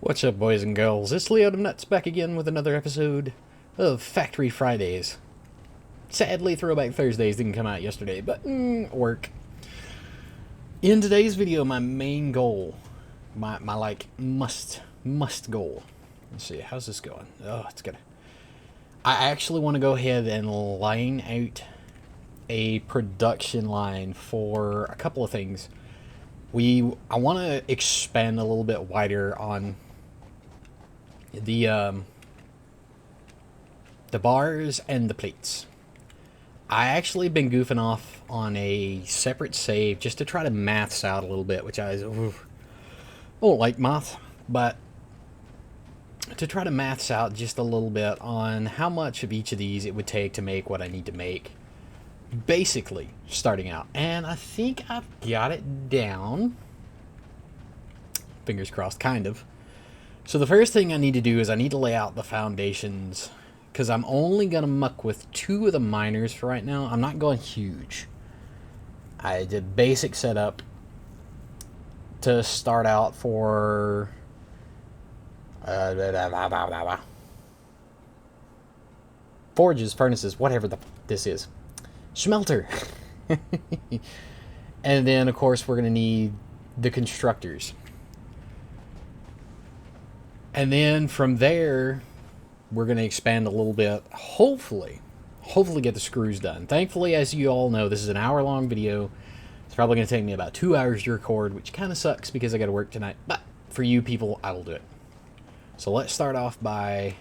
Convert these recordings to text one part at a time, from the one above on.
What's up, boys and girls? It's Leo Nuts back again with another episode of Factory Fridays. Sadly, Throwback Thursdays didn't come out yesterday, but work. In today's video, my main goal, my like must goal. Let's see, how's this going? Oh, it's good. I actually want to go ahead and line out a production line for a couple of things. I want to expand a little bit wider on the bars and the plates. I actually been goofing off on a separate save just to try to maths out a little bit, which I don't like math, but to try to maths out just a little bit on how much of each of these it would take to make what I need to make, basically starting out. And I think I've got it down, fingers crossed, kind of. So the first thing I need to do is I need to lay out the foundations, because I'm only going to muck with 2 of the miners for right now. I'm not going huge. I did basic setup to start out for forges, furnaces, whatever this is. Smelter. And then, of course, we're going to need the constructors. And then from there, we're going to expand a little bit. Hopefully get the screws done. Thankfully, as you all know, this is an hour-long video. It's probably going to take me about 2 hours to record, which kind of sucks because I got to work tonight. But for you people, I will do it. So let's start off by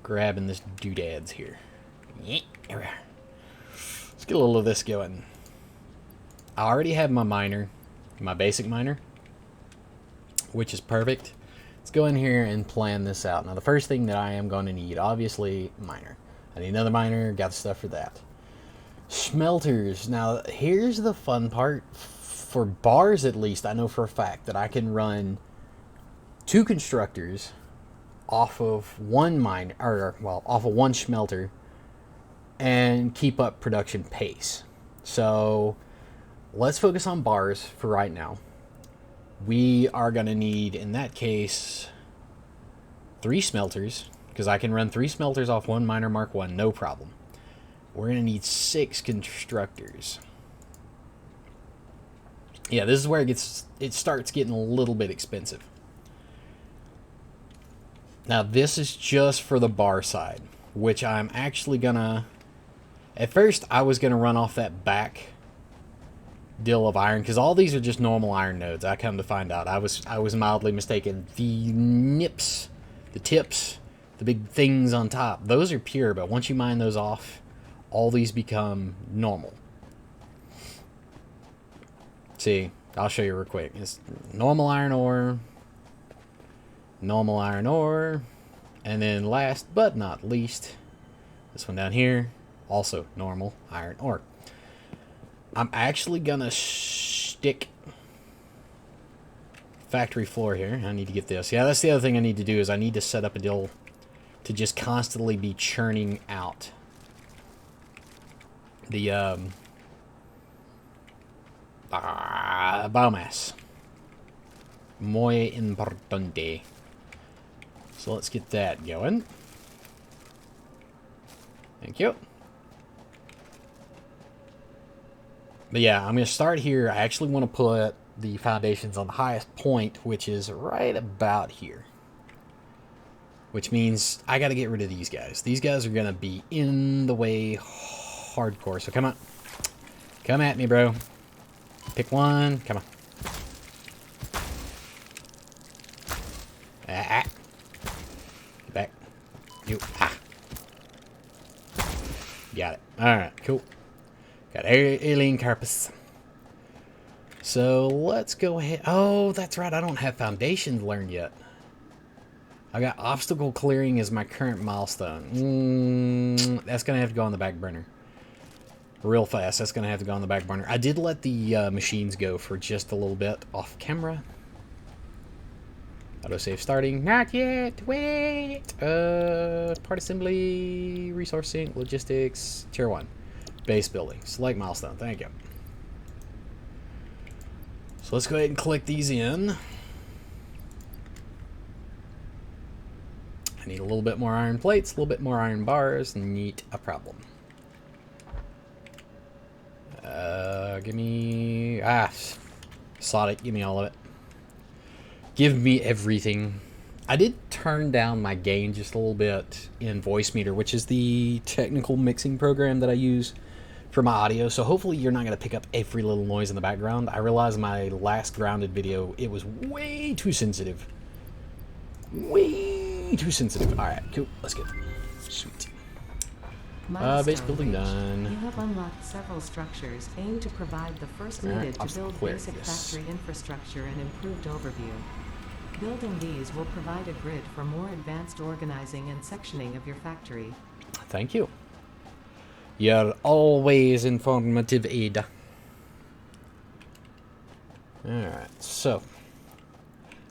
grabbing this doodads here. Here we are. Let's get a little of this going. I already have my miner, my basic miner, which is perfect. Let's go in here and plan this out. Now, the first thing that I am going to need, obviously, miner. I need another miner, got the stuff for that. Smelters. Now, here's the fun part. For bars, at least, I know for a fact that I can run 2 constructors off of one miner, or, well, off of one smelter, and keep up production pace. So, let's focus on bars for right now. We are going to need, in that case, 3 smelters, because I can run 3 smelters off one miner Mark 1, no problem. We're going to need 6 constructors. Yeah, this is where it starts getting a little bit expensive. Now, this is just for the bar side, which I'm actually going to... At first, I was going to run off that back deal of iron, because all these are just normal iron nodes. I come to find out I was mildly mistaken. The nips, the tips, the big things on top, those are pure, but once you mine those off, all these become normal. See, I'll show you real quick. It's normal iron ore, and then last but not least, this one down here, also normal iron ore. I'm actually gonna stick factory floor here. I need to get this. Yeah, that's the other thing I need to do, is I need to set up a deal to just constantly be churning out the biomass. Muy importante. So let's get that going. Thank you. But yeah, I'm going to start here. I actually want to put the foundations on the highest point, which is right about here. Which means I got to get rid of these guys. These guys are going to be in the way hardcore. So come on. Come at me, bro. Pick one. Come on. Get back. You. Got it. Alright, cool. Got alien carpus. So let's go ahead. Oh, that's right. I don't have foundations learned yet. I got obstacle clearing as my current milestone. That's going to have to go on the back burner. Real fast. That's going to have to go on the back burner. I did let the machines go for just a little bit off camera. Autosave starting. Not yet. Wait. Part assembly, resource sync, logistics, tier 1. Base building. Select milestone. Thank you. So let's go ahead and click these in. I need a little bit more iron plates, a little bit more iron bars. Neat a problem. Give me... slot it. Give me all of it. Give me everything. I did turn down my gain just a little bit in Voice Meter, which is the technical mixing program that I use for my audio. So hopefully you're not going to pick up every little noise in the background. I realized my last grounded video, it was way too sensitive. Way too sensitive. Alright, cool. Let's get it. Sweet. Base building done. You have unlocked several structures aimed to provide the first needed to build basic factory infrastructure and improved overview. Building these will provide a grid for more advanced organizing and sectioning of your factory. Thank you. You're always informative, Ada. Alright, so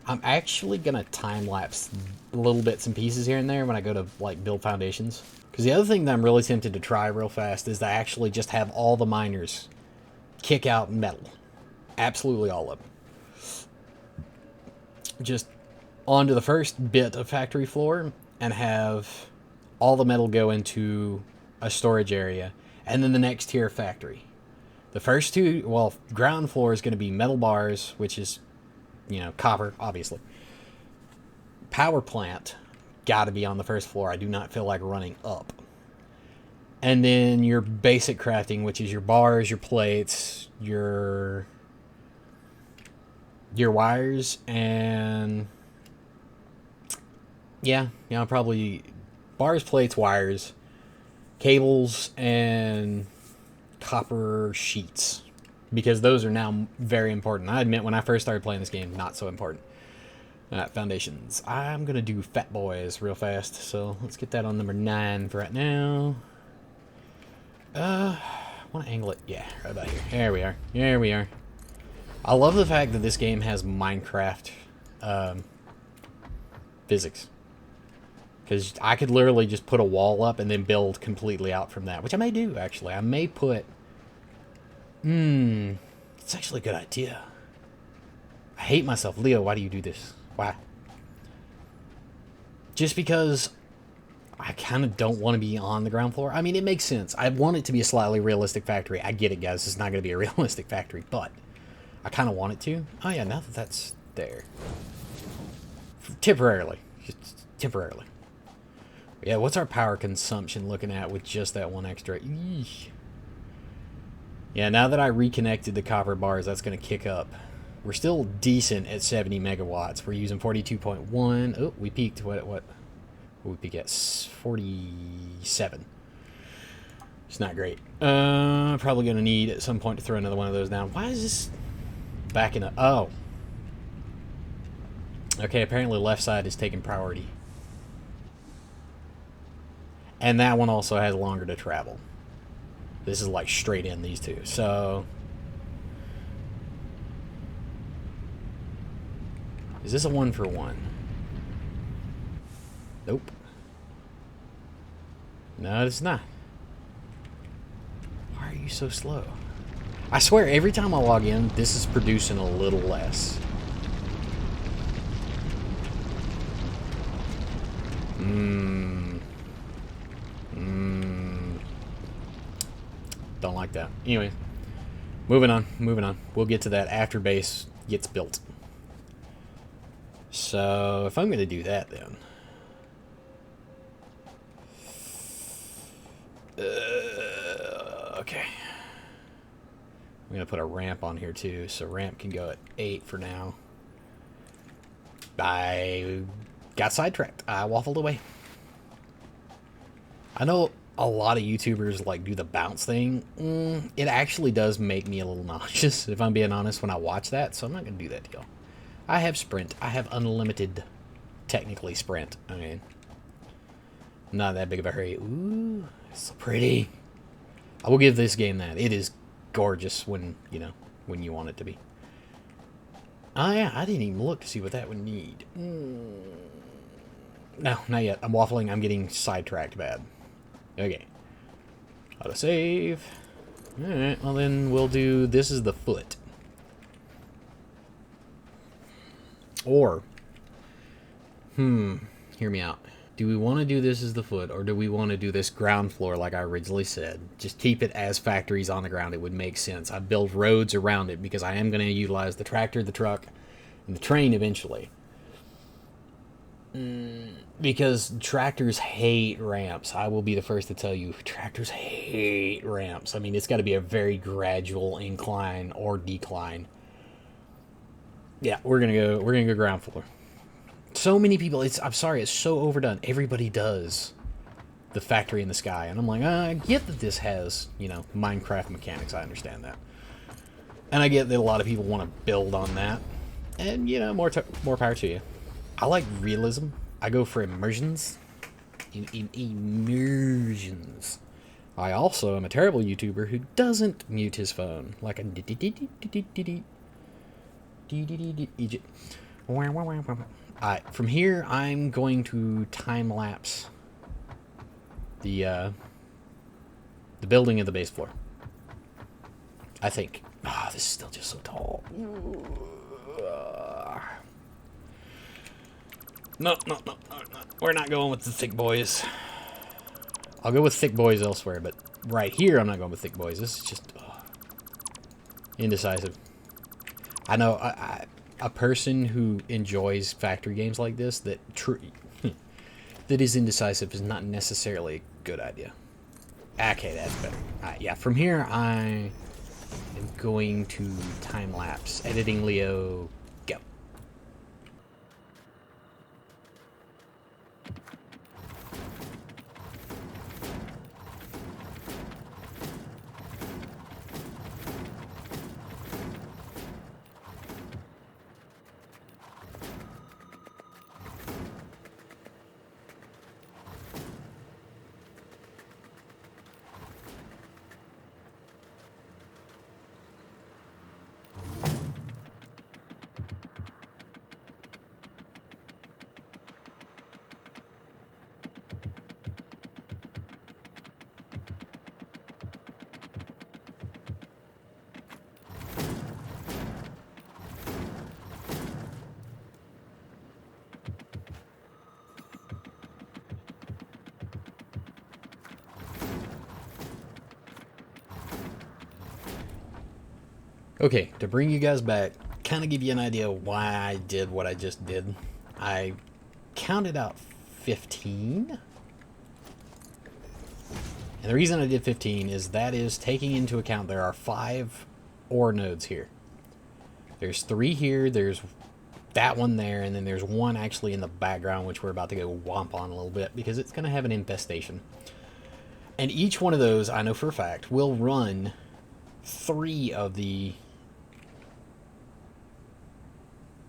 I'm actually gonna time lapse little bits and pieces here and there when I go to like build foundations. Because the other thing that I'm really tempted to try real fast is to actually just have all the miners kick out metal. Absolutely all of them. Just onto the first bit of factory floor and have all the metal go into a storage area. And then the next tier of factory. The first two, well, ground floor is going to be metal bars, which is, you know, copper, obviously. Power plant. Got to be on the first floor. I do not feel like running up. And then your basic crafting, which is your bars, your plates, your wires, and yeah, probably bars, plates, wires, cables, and copper sheets, because those are now very important. I admit when I first started playing this game, not so important. Foundations. I'm going to do fat boys real fast. So let's get that on number 9 for right now. I want to angle it. Yeah, right about here. There we are. There we are. I love the fact that this game has Minecraft physics. Because I could literally just put a wall up and then build completely out from that. Which I may do, actually. I may put... it's actually a good idea. I hate myself. Leo, why do you do this? Why? Just because I kind of don't want to be on the ground floor. I mean, it makes sense. I want it to be a slightly realistic factory. I get it, guys. It's not going to be a realistic factory, but I kind of want it to. Oh, yeah, now that that's there. Temporarily. Just temporarily. Yeah, what's our power consumption looking at with just that one extra? Eesh. Yeah, now that I reconnected the copper bars, that's going to kick up. We're still decent at 70 megawatts. We're using 42.1. Oh, we peaked. What we peak at? 47. It's not great. Probably going to need at some point to throw another one of those down. Why is this backing up? Oh. Okay, apparently left side is taking priority. And that one also has longer to travel. This is like straight in, these two. So... is this a 1-for-1? Nope. No, it's not. Why are you so slow? I swear, every time I log in, this is producing a little less. Don't like that. Anyway, moving on. We'll get to that after base gets built. So, if I'm going to do that, then... okay. I'm going to put a ramp on here, too. So, ramp can go at 8 for now. I got sidetracked. I waffled away. I know a lot of YouTubers, like, do the bounce thing. It actually does make me a little nauseous, if I'm being honest, when I watch that. So, I'm not going to do that to y'all. I have sprint. I have unlimited, technically, sprint. I mean, not that big of a hurry. Ooh, it's so pretty. I will give this game that. It is gorgeous when, you know, when you want it to be. Oh, yeah, I didn't even look to see what that would need. No, not yet. I'm waffling. I'm getting sidetracked bad. Okay. Autosave. Alright, well then we'll do... this is the foot. Or, hear me out. Do we want to do this as the foot, or do we want to do this ground floor like I originally said? Just keep it as factories on the ground. It would make sense. I build roads around it because I am going to utilize the tractor, the truck, and the train eventually. Because tractors hate ramps. I will be the first to tell you, tractors hate ramps. I mean, it's got to be a very gradual incline or decline. Yeah, we're gonna go ground floor. So many people, I'm sorry, it's so overdone. Everybody does the factory in the sky, and I'm like, I get that this has, you know, Minecraft mechanics. I understand that, and I get that a lot of people want to build on that, and you know, more power to you. I like realism. I go for immersions. Immersions. I also am a terrible YouTuber who doesn't mute his phone like a Egypt. From here, I'm going to time lapse the building of the base floor. I think. Ah, this is still just so tall. No. We're not going with the thick boys. I'll go with thick boys elsewhere, but right here, I'm not going with thick boys. This is just indecisive. I know a person who enjoys factory games like this that is indecisive is not necessarily a good idea. Okay, that's better. Yeah, from here I am going to time lapse. Editing Leo, go. Okay, to bring you guys back, kind of give you an idea why I did what I just did. I counted out 15. And the reason I did 15 is that is taking into account there are 5 ore nodes here. There's 3 here, there's that one there, and then there's one actually in the background, which we're about to go womp on a little bit because it's going to have an infestation. And each one of those, I know for a fact, will run 3 of the...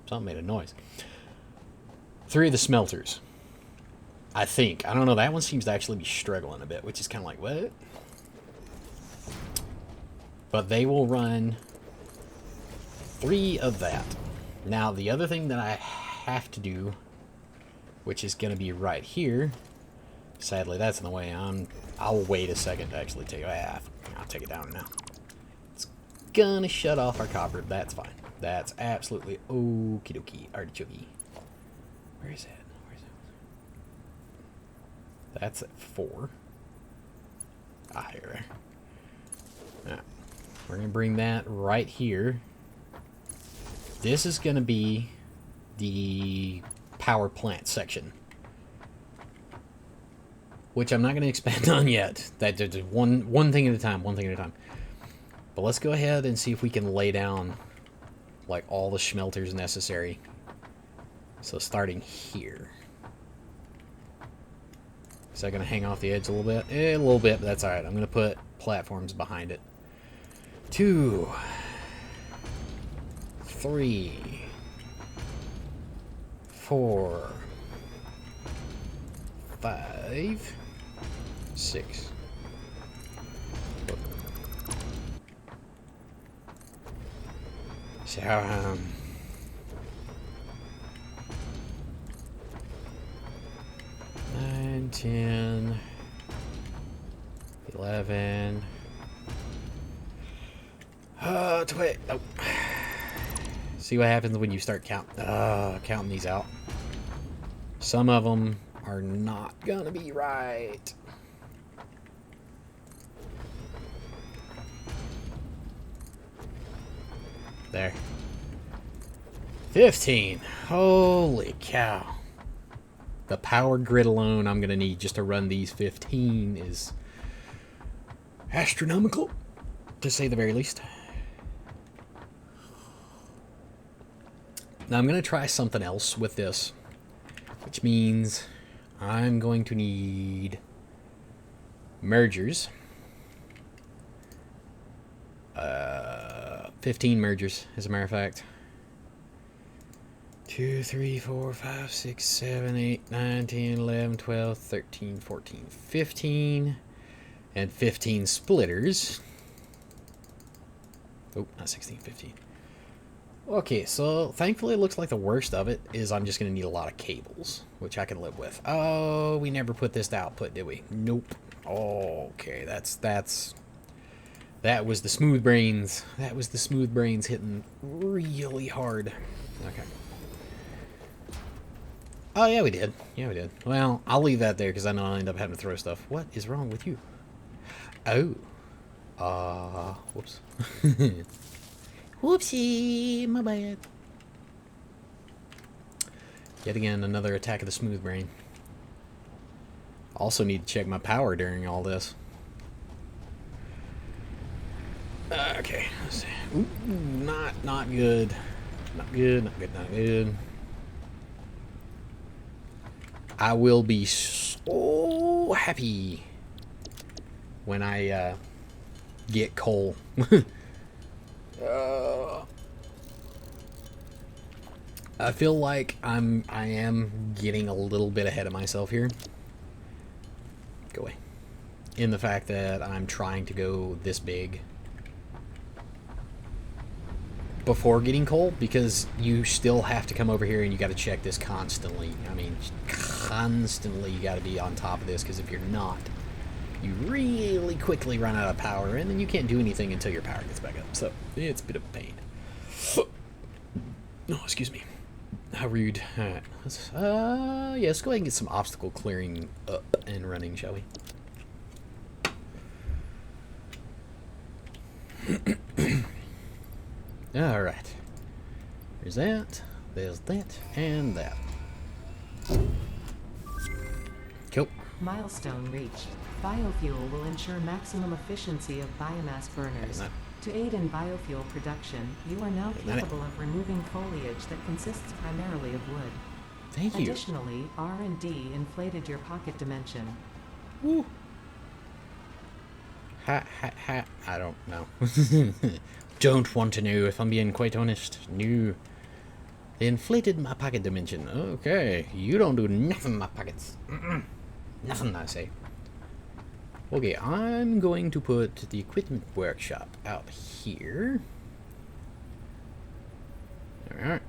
Something made a noise. 3 of the smelters. I think. I don't know. That one seems to actually be struggling a bit, which is kind of like, what? But they will run 3 of that. Now, the other thing that I have to do, which is going to be right here. Sadly, that's in the way. I'll wait a second to actually take it. I'll take it down now. It's gonna shut off our copper. That's fine. That's absolutely okie dokie. Artichoke. Where is it? That's at 4. Here. Right. We're going to bring that right here. This is going to be the power plant section, which I'm not going to expand on yet. That's just one thing at a time, But let's go ahead and see if we can lay down like all the smelters necessary. So starting here. Is that going to hang off the edge a little bit? A little bit, but that's alright. I'm going to put platforms behind it. 2, 3, 4, 5, 6. So, 9, 10, 11. 20. Oh. See what happens when you start counting these out. Some of them are not gonna be right. There. 15. Holy cow. The power grid alone I'm gonna need just to run these 15 is astronomical, to say the very least. Now I'm going to try something else with this, which means I'm going to need mergers. 15 mergers, as a matter of fact. 2, 3, 4, 5, 6, 7, 8, 9, 10, 11, 12, 13, 14, 15. And 15 splitters. Oh, not 16, 15. Okay, so thankfully it looks like the worst of it is I'm just going to need a lot of cables, which I can live with. Oh, we never put this to output, did we? Nope. Oh, okay, that was the smooth brains. That was the smooth brains hitting really hard. Okay. Oh, yeah, we did. Yeah, we did. Well, I'll leave that there because I know I'll end up having to throw stuff. What is wrong with you? Oh. Whoops. Whoopsie, my bad. Yet again, another attack of the smooth brain. Also need to check my power during all this. Okay, let's see. Ooh, not good. Not good, not good, not good. I will be so happy when I get coal. I feel like I am getting a little bit ahead of myself here. Go away. In the fact that I'm trying to go this big before getting coal, because you still have to come over here and you got to check this constantly. I mean, constantly you got to be on top of this, because if you're not, you really quickly run out of power, and then you can't do anything until your power gets back up. So it's a bit of a pain. Oh, excuse me. How rude. Alright. Yeah, let's go ahead and get some obstacle clearing up and running, shall we? Alright. There's that, and that. Cool. Milestone reached. Biofuel will ensure maximum efficiency of biomass burners. To aid in biofuel production, you are now capable of removing foliage that consists primarily of wood. Thank you. Additionally, R&D inflated your pocket dimension. Woo. I don't know. Don't want to know, if I'm being quite honest. No. They inflated my pocket dimension. Okay, you don't do nothing in my pockets. Nothing, I say. Okay, I'm going to put the equipment workshop out here. Alright.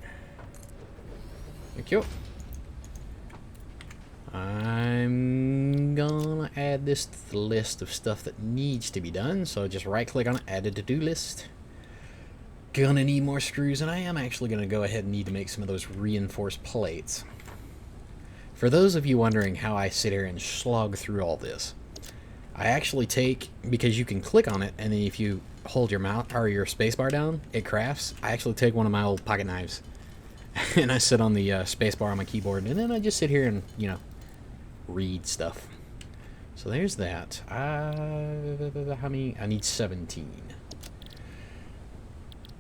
Thank you. I'm gonna add this to the list of stuff that needs to be done. So just right click on it, add a to-do list. Gonna need more screws, and I am actually gonna go ahead and need to make some of those reinforced plates. For those of you wondering how I sit here and slog through all this, I actually take, because you can click on it, and then if you hold your mouse or your spacebar down, it crafts. I actually take one of my old pocket knives, and I sit on the spacebar on my keyboard, and then I just sit here and, you know, read stuff. So there's that. How many? I need 17.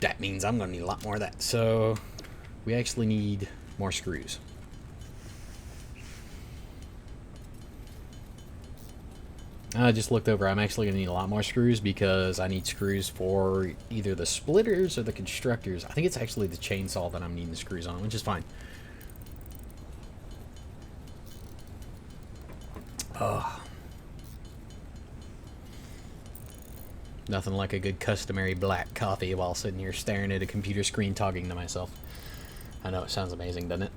That means I'm going to need a lot more of that. So we actually need more screws. I just looked over. I'm actually going to need a lot more screws because I need screws for either the splitters or the constructors. I think it's actually the chainsaw that I'm needing the screws on, which is fine. Nothing like a good customary black coffee while sitting here staring at a computer screen talking to myself. I know it sounds amazing, doesn't it?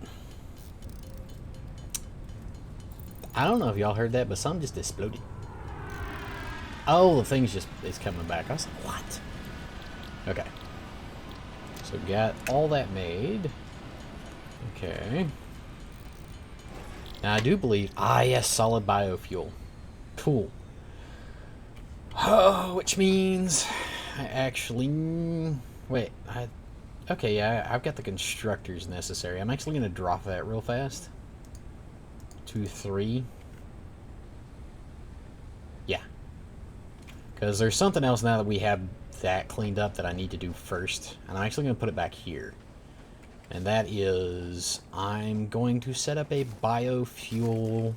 I don't know if y'all heard that, but something just exploded. Oh, the thing's just is coming back. I was like, what? Okay. So got all that made. Okay. Now, I do believe... Ah, yes, solid biofuel. Cool. Oh, which means... I actually... Wait, okay, yeah, I've got the constructors necessary. I'm actually going to drop that real fast. 2, 3. Yeah. Because there's something else now that we have that cleaned up that I need to do first. And I'm actually going to put it back here. And that is, I'm going to set up a biofuel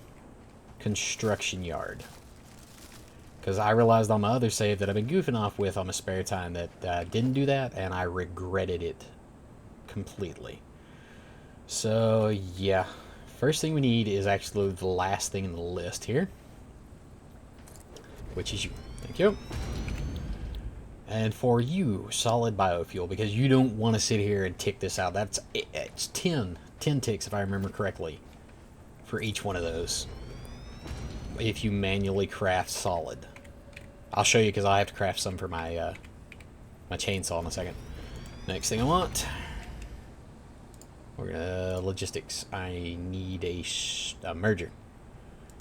construction yard. Because I realized on my other save that I've been goofing off with on my spare time that I didn't do that, and I regretted it completely. So, yeah. First thing we need is actually the last thing in the list here. Which is you. Thank you. And for you, solid biofuel, because you don't want to sit here and tick this out. It's 10 ticks, if I remember correctly, for each one of those. If you manually craft solid. I'll show you because I have to craft some for my my chainsaw in a second. Next thing I want, we're gonna logistics. I need a merger.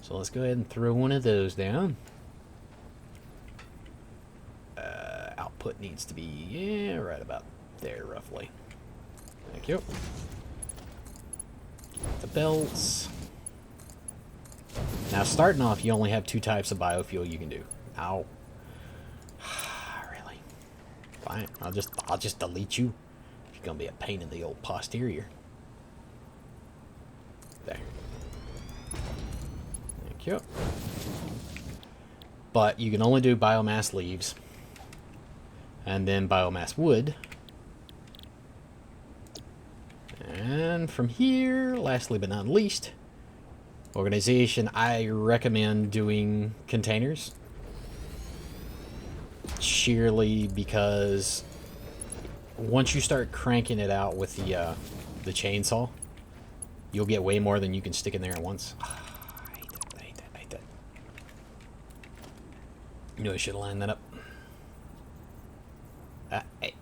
So let's go ahead and throw one of those down. Output needs to be, yeah, right about there, roughly. Thank you. The belts. Now, starting off, you only have 2 types of biofuel you can do. Ow. Really? Fine. I'll just delete you. If you're gonna be a pain in the old posterior. There. Thank you. But you can only do biomass leaves. And then biomass wood. And from here, lastly but not least, organization, I recommend doing containers. Sheerly because once you start cranking it out with the chainsaw, you'll get way more than you can stick in there at once. I hate that. You know I should have lined that up. Okay.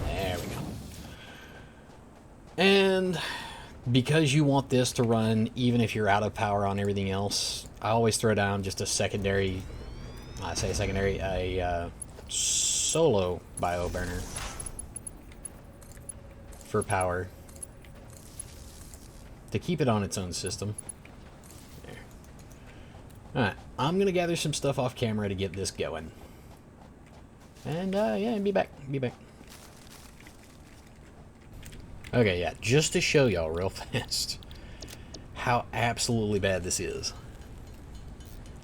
There we go. And because you want this to run even if you're out of power on everything else, I always throw down just a secondary, a solo bio burner for power to keep it on its own system. Alright, I'm going to gather some stuff off camera to get this going. And, yeah, be back. Okay, yeah, just to show y'all real fast how absolutely bad this is.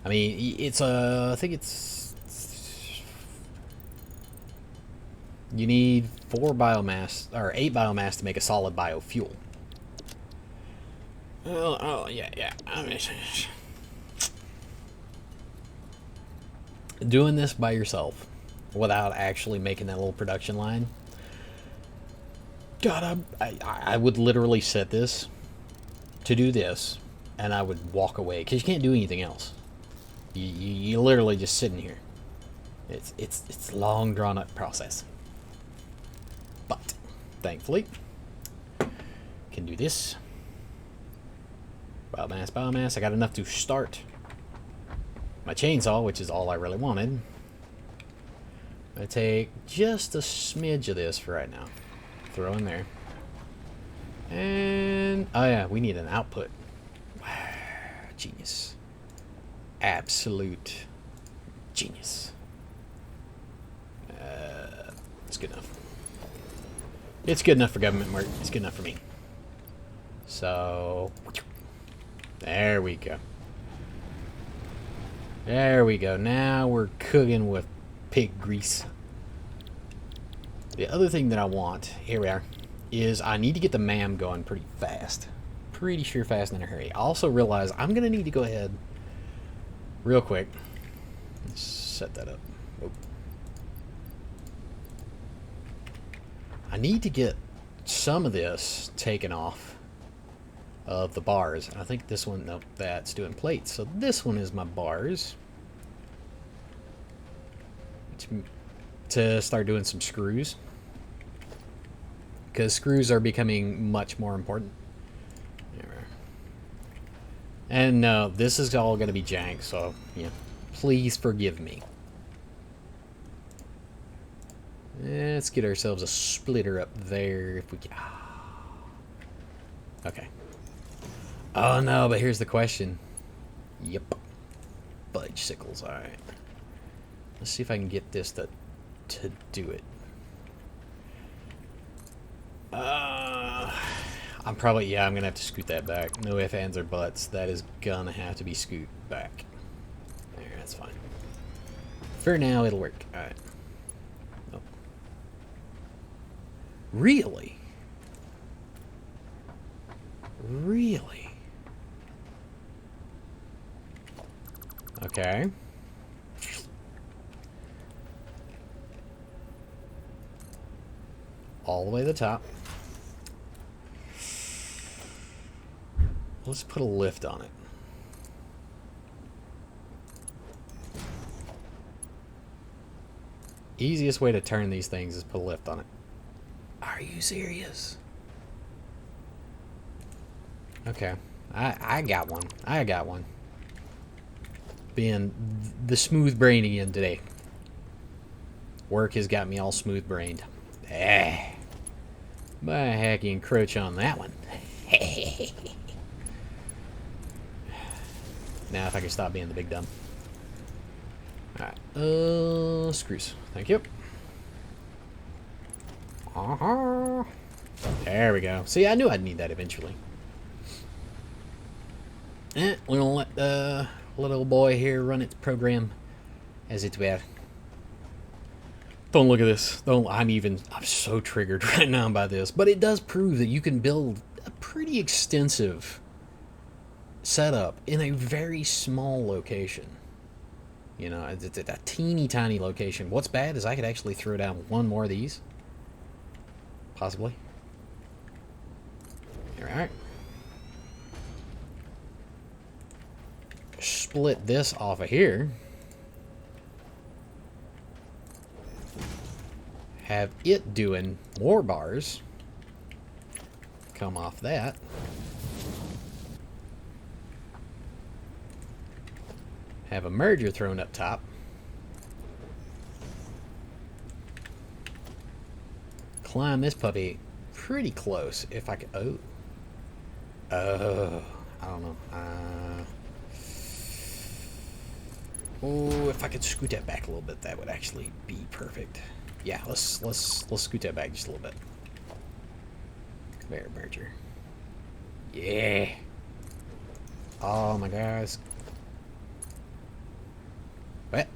I mean, it's, I think it's... You need 4 biomass, or 8 biomass to make a solid biofuel. Oh, yeah. I mean, doing this by yourself without actually making that little production line, God, I would literally set this to do this and I would walk away because you can't do anything else. You literally just sitting here. It's a long drawn out process, but thankfully can do this. Biomass. I got enough to start my chainsaw, which is all I really wanted. I'm going to take just a smidge of this for right now. Throw in there. And, oh yeah, we need an output. Genius. Absolute genius. It's good enough. It's good enough for government work. It's good enough for me. So, there we go. There we go. Now we're cooking with pig grease. The other thing that I want, here we are, is I need to get the MAM going pretty fast. Pretty sure fast and in a hurry. I also realize I'm going to need to go ahead real quick. Let's set that up. Oh. I need to get some of this taken off of the bars. I think this one, nope, that's doing plates. So this one is my bars. To start doing some screws. because screws are becoming much more important. And no, this is all going to be jank, so, yeah, please forgive me. Let's get ourselves a splitter up there if we can. Okay. Oh no, but here's the question. Yep. Fudge sickles, alright. Let's see if I can get this to do it. I'm probably, yeah, I'm gonna have to scoot that back. No ifs, ands, or buts. That is gonna have to be scoot back. There, that's fine. For now, it'll work. Alright. Oh. Really? Really? Okay. All the way to the top. Let's put a lift on it. Easiest way to turn these things is put a lift on it. Are you serious? Okay. I got one. I got one. Being the smooth brain again today. Work has got me all smooth brained. By heck, you encroach on that one. Now, if I can stop being the big dumb. Alright. Screws. Thank you. There we go. See, I knew I'd need that eventually. We're gonna let the little boy here run its program as it were. Don't look at this. I'm so triggered right now by this. But it does prove that you can build a pretty extensive setup in a very small location. You know, it's a teeny tiny location. What's bad is I could actually throw down one more of these. Possibly. Alright. Split this off of here. Have it doing more bars. Come off that. Have a merger thrown up top. Climb this puppy pretty close if I could. Oh, I don't know. Oh, if I could scoot that back a little bit, that would actually be perfect. Yeah, let's scoot that back just a little bit. There, merger. Yeah. Oh my gosh. What?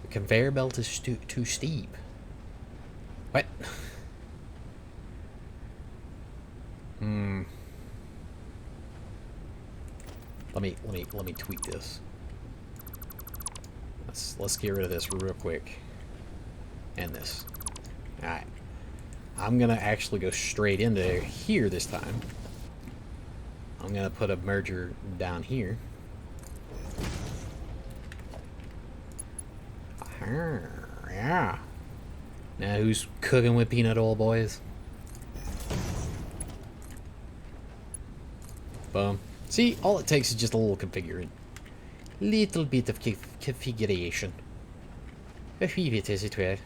The conveyor belt is too steep. What? Let me tweak this. Let's get rid of this real quick. And this. Alright. I'm gonna actually go straight into here this time. I'm gonna put a merger down here. Yeah. Now who's cooking with peanut oil, boys? Boom. See, all it takes is just a little configuring. Little bit of configuration. A wee bit, as it were.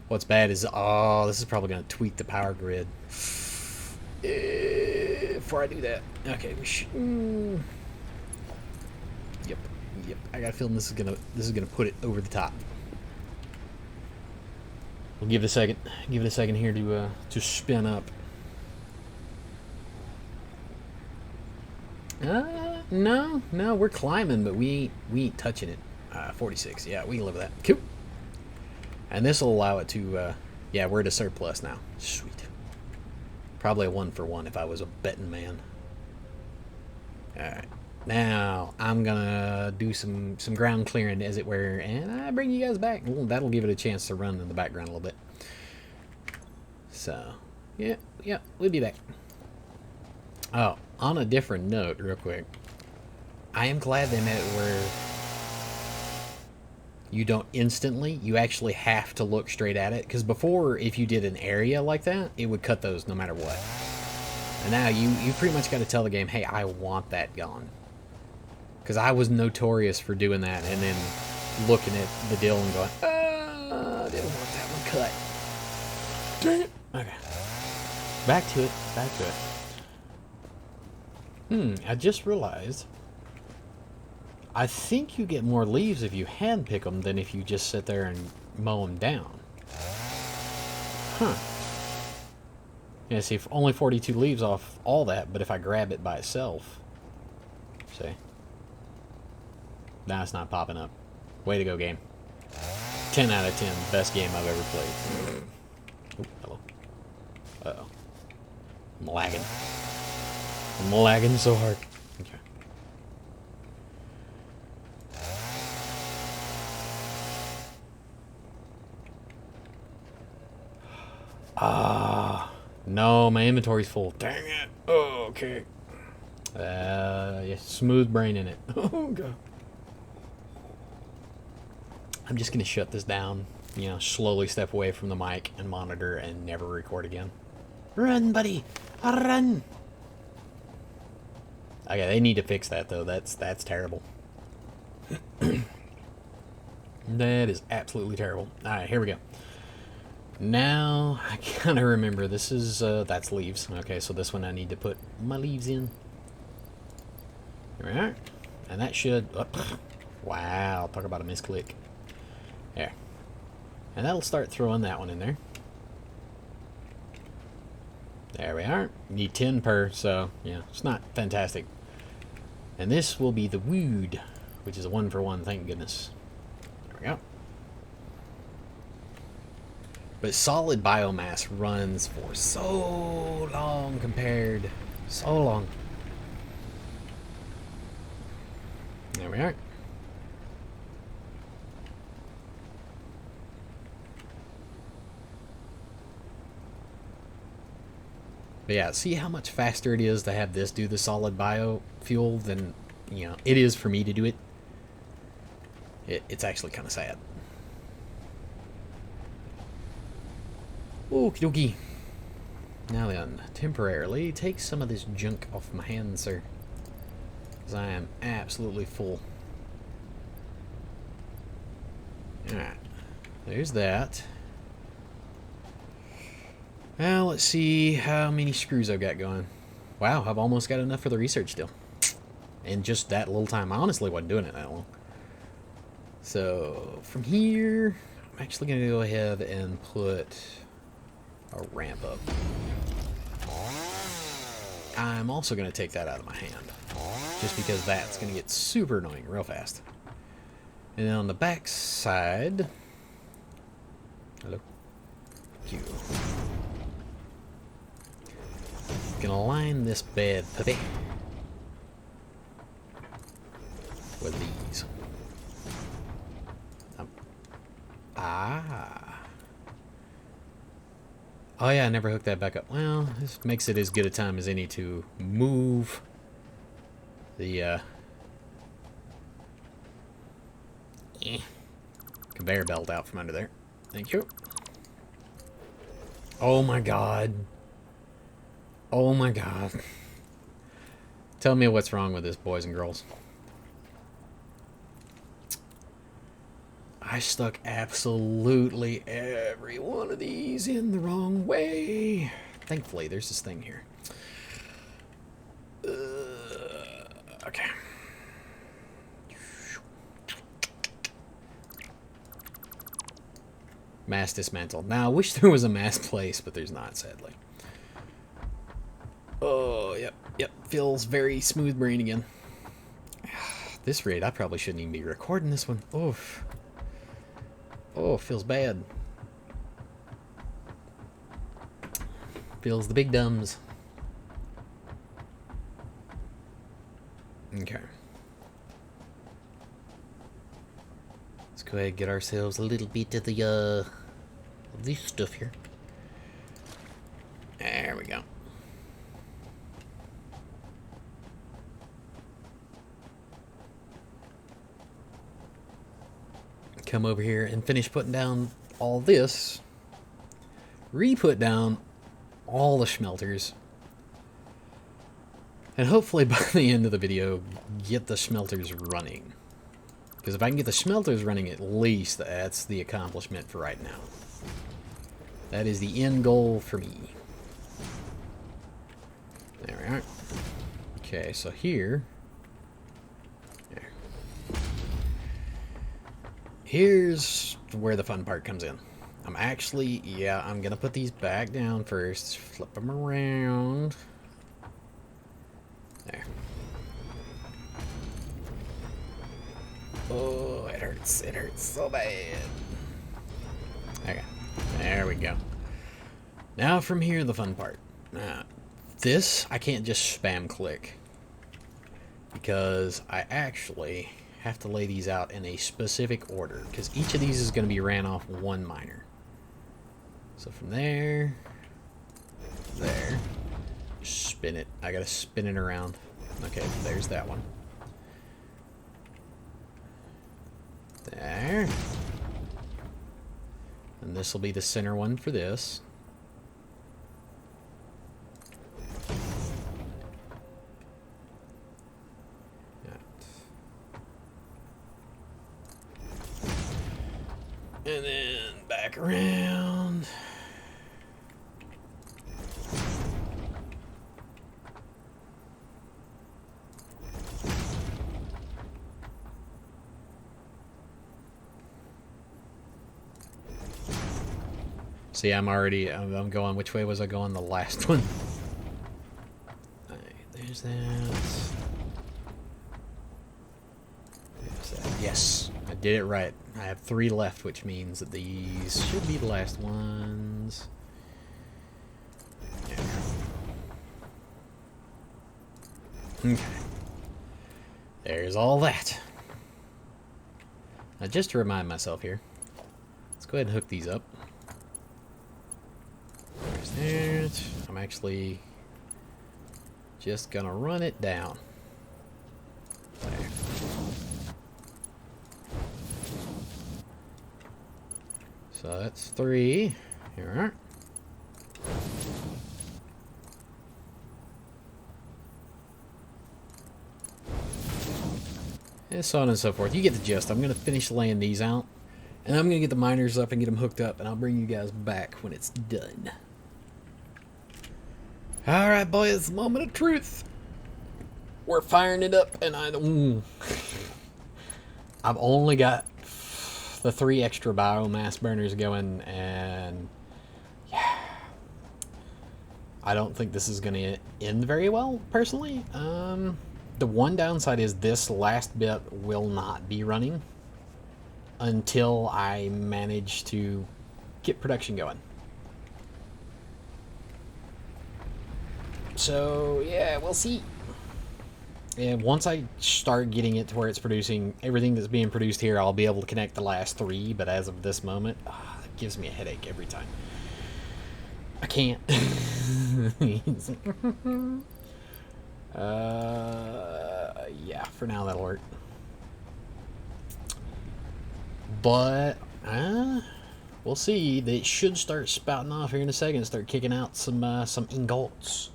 What's bad is, oh, this is probably going to tweak the power grid. Before I do that. Okay, we should... Yep. I got a feeling this is gonna put it over the top. We'll give it a second. Give it a second here to spin up. No, we're climbing, but we ain't touching it. 46. Yeah, we can live with that. Cool. And this will allow it to. Yeah, we're at a surplus now. Sweet. Probably a 1-for-1 if I was a betting man. All right. Now, I'm gonna do some ground clearing, as it were, and I bring you guys back. Well, that'll give it a chance to run in the background a little bit. So, yeah, we'll be back. Oh, on a different note, real quick. I am glad they met where you don't instantly. You actually have to look straight at it. Because before, if you did an area like that, it would cut those no matter what. And now you pretty much got to tell the game, hey, I want that gone. Because I was notorious for doing that and then looking at the deal and going, I didn't want that one cut. Dang it. Okay. Back to it. Back to it. I just realized I think you get more leaves if you hand pick them than if you just sit there and mow them down. Huh. Yeah, see, only 42 leaves off all that, but if I grab it by itself, see? Now it's not popping up. Way to go, game. 10 out of 10. Best game I've ever played. Oh, hello. Uh-oh. I'm lagging. I'm lagging so hard. Okay. No, my inventory's full. Dang it. Oh, okay. Yeah, smooth brain in it. Oh, God. I'm just going to shut this down, you know, slowly step away from the mic and monitor and never record again. Run, buddy! Run! Okay, they need to fix that, though. That's terrible. That is absolutely terrible. Alright, here we go. Now, I kind of remember, this is, that's leaves. Okay, so this one I need to put my leaves in. There we are. And that should, wow, talk about a misclick. There. And that'll start throwing that one in there. There we are. Need 10 per, so, yeah, it's not fantastic. And this will be the wood, which is a 1-for-1, thank goodness. There we go. But solid biomass runs for so long compared. So long. There we are. But yeah, see how much faster it is to have this do the solid biofuel than, you know, it is for me to do it? It's actually kind of sad. Okie dokie. Now then, temporarily take some of this junk off my hands, sir. Because I am absolutely full. Alright. There's that. Well, let's see how many screws I've got going. Wow, I've almost got enough for the research still. In just that little time. I honestly wasn't doing it that long. So, from here, I'm actually going to go ahead and put a ramp up. I'm also going to take that out of my hand. Just because that's going to get super annoying real fast. And then on the back side... Hello? Thank you. Gonna line this bed, puppy, with these. Oh yeah, I never hooked that back up. Well, this makes it as good a time as any to move the conveyor belt out from under there. Thank you. Oh my god. Oh my god. Tell me what's wrong with this, boys and girls. I stuck absolutely every one of these in the wrong way. Thankfully, there's this thing here. Okay. Mass dismantled. Now, I wish there was a mass place, but there's not, sadly. Oh, yep. Feels very smooth brain again. This rate, I probably shouldn't even be recording this one. Oof. Oh, feels bad. Feels the big dumbs. Okay. Let's go ahead and get ourselves a little bit of the, this stuff here. There we go. come over here and finish putting down all this, re-put down all the smelters, and hopefully by the end of the video get the smelters running. Because if I can get the smelters running, at least that's the accomplishment for right now. That is the end goal for me. There we are. Okay, so here. There. Here's where the fun part comes in. I'm actually, yeah, I'm going to put these back down first. Flip them around. There. Oh, it hurts. It hurts so bad. Okay. There we go. Now from here, the fun part. This, I can't just spam click. Because I actually have to lay these out in a specific order. Because each of these is going to be ran off one miner. So from there, there, spin it. I got to spin it around. Okay, there's that one. There. And this will be the center one for this. And then back around. See, I'm going, which way was I going? The last one. Alright, there's that. There's that. Yes, I did it right. I have 3 left, which means that these should be the last ones. There. Okay. There's all that. Now, just to remind myself here, let's go ahead and hook these up. There's that. I'm actually just gonna run it down. There. So that's 3. Here we are. And so on and so forth. You get the gist. I'm going to finish laying these out. And I'm going to get the miners up and get them hooked up. And I'll bring you guys back when it's done. Alright, boys. Moment of truth. We're firing it up. And I've only got the 3 extra biomass burners going. And yeah, I don't think this is going to end very well, personally. The one downside is this last bit will not be running until I manage to get production going. So, yeah, we'll see. And once I start getting it to where it's producing everything that's being produced here, I'll be able to connect the last 3, but as of this moment, it gives me a headache every time. I can't. Yeah, for now that'll work. But, we'll see. They should start spouting off here in a second and start kicking out some ingots.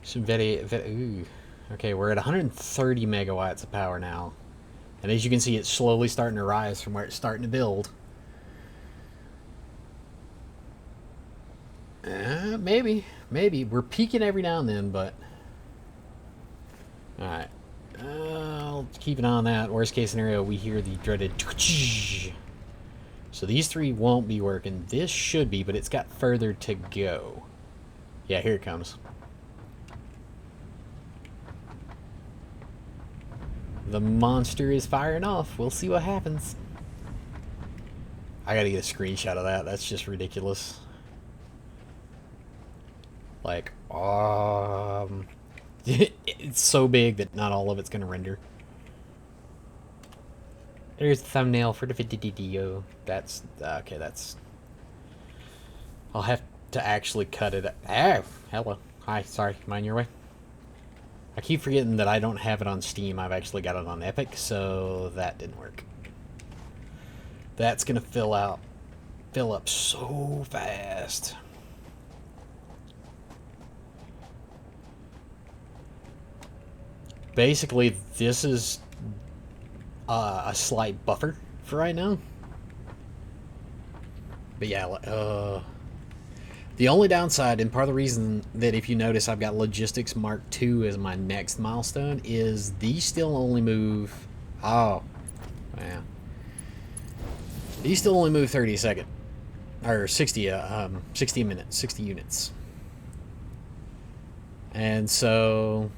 Some ooh. Okay, we're at 130 megawatts of power now. And as you can see, it's slowly starting to rise from where it's starting to build. Maybe. We're peaking every now and then, but... Alright. I'll keep an eye on that. Worst case scenario, we hear the dreaded... So these 3 won't be working. This should be, but it's got further to go. Yeah, here it comes. The monster is firing off. We'll see what happens. I gotta get a screenshot of that. That's just ridiculous. Like, it's so big that not all of it's gonna render. There's the thumbnail for the video. That's okay. That's. I'll have to actually cut it. Ah, hello. Hi. Sorry. Mind your way. I keep forgetting that I don't have it on Steam. I've actually got it on Epic, so that didn't work. That's gonna fill up so fast. Basically, this is a slight buffer for right now. But yeah, the only downside, and part of the reason that if you notice I've got Logistics Mark II as my next milestone, is these still only move... Oh, man. These still only move 30 a second. Or 60, 60 minutes, 60 units. And so...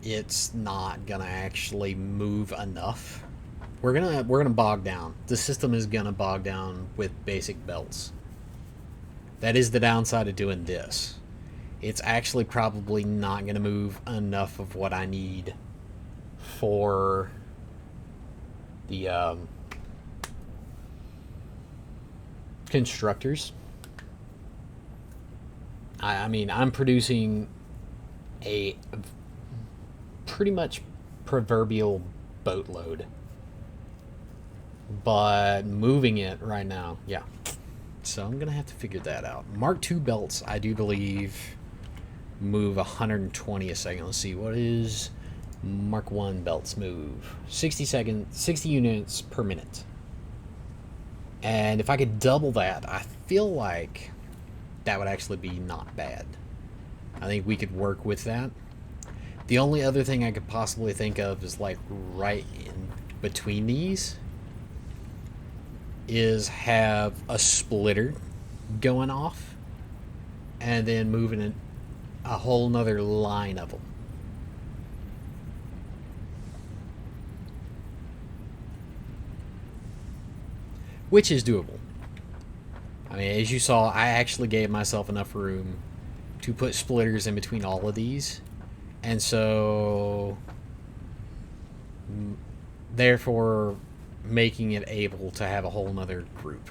it's not gonna actually move enough. We're gonna bog down. The system is gonna bog down with basic belts. That is the downside of doing this. It's actually probably not gonna move enough of what I need for the constructors. I mean, I'm producing a pretty much proverbial boatload. But moving it right now, yeah. So I'm going to have to figure that out. Mark II belts, I do believe, move 120 a second. Let's see, what is Mark I belts move? 60 units per minute. And if I could double that, I feel like that would actually be not bad. I think we could work with that. The only other thing I could possibly think of is like right in between these is have a splitter going off and then moving a whole nother line of them. Which is doable. I mean, as you saw, I actually gave myself enough room to put splitters in between all of these. And so, therefore, making it able to have a whole nother group.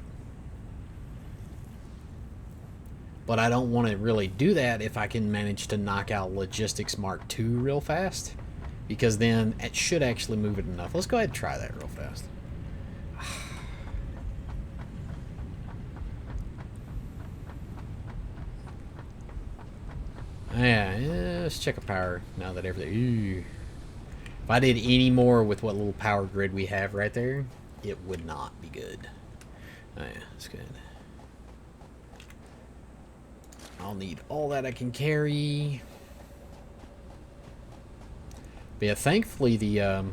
But I don't want to really do that if I can manage to knock out Logistics Mark II real fast, because then it should actually move it enough. Let's go ahead and try that real fast. Yeah, let's check a power now that everything... Ooh. If I did any more with what little power grid we have right there, it would not be good. Oh yeah, that's good. I'll need all that I can carry. But yeah, thankfully the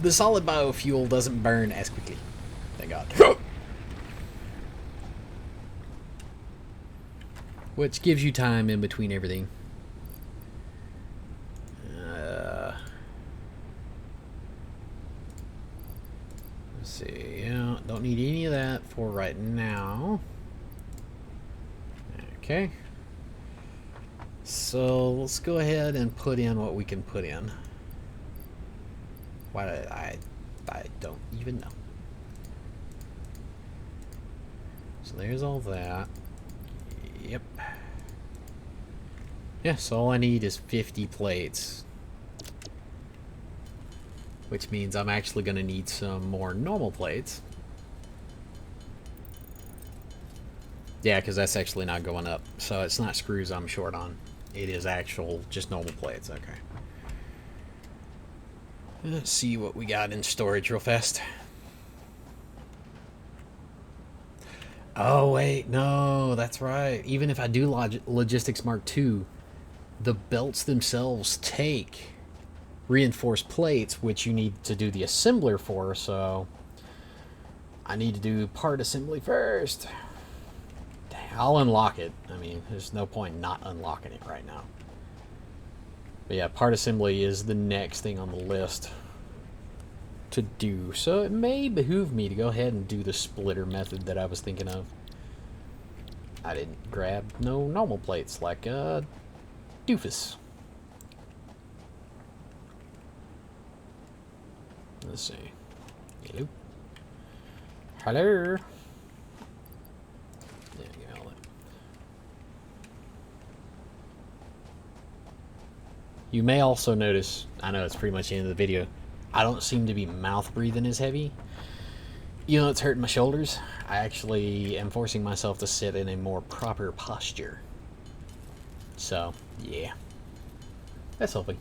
solid biofuel doesn't burn as quickly. Thank God. Which gives you time in between everything. Let's see. Yeah, don't need any of that for right now. Okay. So let's go ahead and put in what we can put in. Why did I don't even know. So there's all that. Yep. Yeah, so all I need is 50 plates. Which means I'm actually going to need some more normal plates. Yeah, because that's actually not going up. So it's not screws I'm short on. It is actual, just normal plates. Okay. Let's see what we got in storage real fast. Oh, wait. No, that's right. Even if I do Logistics Mark II, the belts themselves take reinforced plates, which you need to do the assembler for, so I need to do part assembly first. Dang, I'll unlock it. I mean, there's no point not unlocking it right now. But yeah, part assembly is the next thing on the list to do. So it may behoove me to go ahead and do the splitter method that I was thinking of. I didn't grab no normal plates like doofus. Let's see. Hello. Hello. Yeah, give me all that. You may also notice, I know it's pretty much the end of the video, I don't seem to be mouth breathing as heavy. You know, it's hurting my shoulders. I actually am forcing myself to sit in a more proper posture. So, yeah. That's helping.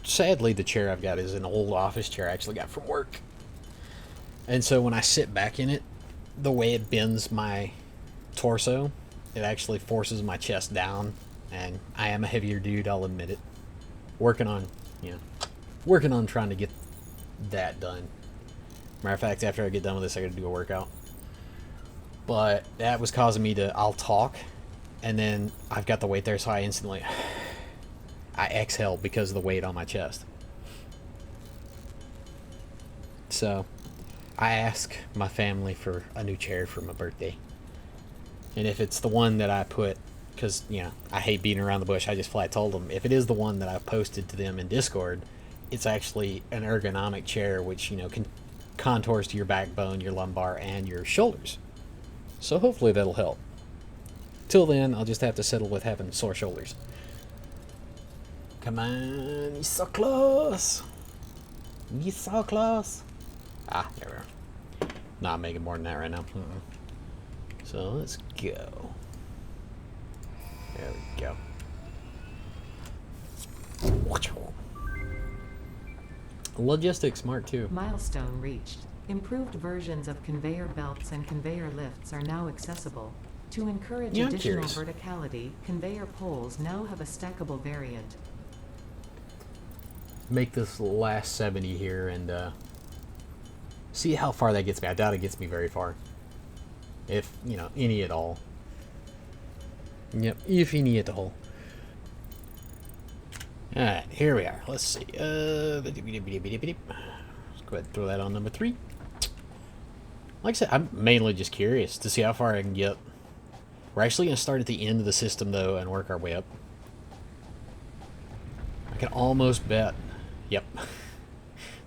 Sadly, the chair I've got is an old office chair I actually got from work. And so when I sit back in it, the way it bends my torso, it actually forces my chest down. And I am a heavier dude, I'll admit it. Working on trying to get that done. Matter of fact, after I get done with this, I gotta do a workout. But that was causing me to, I'll talk, and then I've got the weight there, so I instantly, I exhale because of the weight on my chest. So, I ask my family for a new chair for my birthday. And if it's the one that I put, because, you know, I hate beating around the bush, I just flat told them, if it is the one that I posted to them in Discord, it's actually an ergonomic chair which, you know, contours to your backbone, your lumbar, and your shoulders. So hopefully that'll help. Till then, I'll just have to settle with having sore shoulders. Come on, you're so close. You're so close. Ah, there we are. Not making more than that right now. So let's go. There we go. Logistics Mark II. Milestone reached. Improved versions of conveyor belts and conveyor lifts are now accessible. To encourage additional verticality, conveyor poles now have a stackable variant. Make this last 70 here and see how far that gets me. I doubt it gets me very far. If, you know, any at all. Yep, if any at all. Alright, here we are. Let's see. Let's go ahead and throw that on number 3. Like I said, I'm mainly just curious to see how far I can get. We're actually going to start at the end of the system, though, and work our way up. I can almost bet... Yep.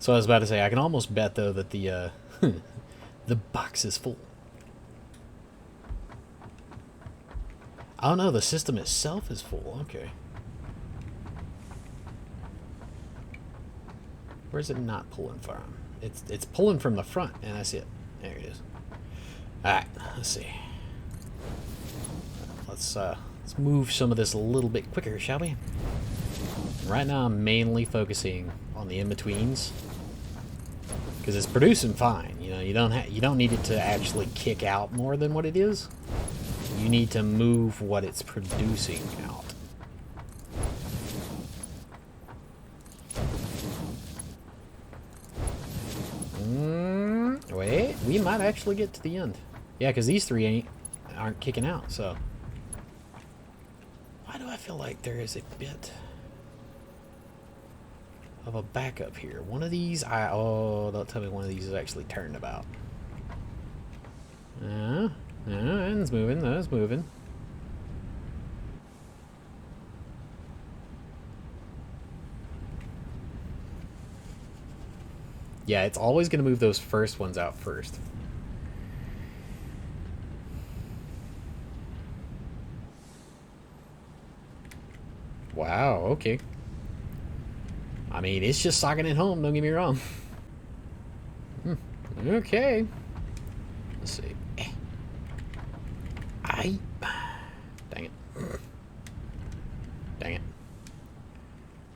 So I was about to say, I can almost bet, though, that the the box is full. Oh, no, the system itself is full. Okay. Where's it not pulling from? It's pulling from the front, and I see it. There it is. Alright, let's see. Let's move some of this a little bit quicker, shall we? Right now I'm mainly focusing on the in-betweens. Because it's producing fine. You know, you don't need it to actually kick out more than what it is. You need to move what it's producing out. Wait, we might actually get to the end. Yeah, because these three aren't kicking out, so. Why do I feel like there is a bit of a backup here? One of these, oh, don't tell me one of these is actually turned about. It's moving, that's moving. Yeah, it's always going to move those first ones out first. Wow, okay. I mean, it's just socking it home, don't get me wrong. Okay. Let's see. Dang it. Dang it.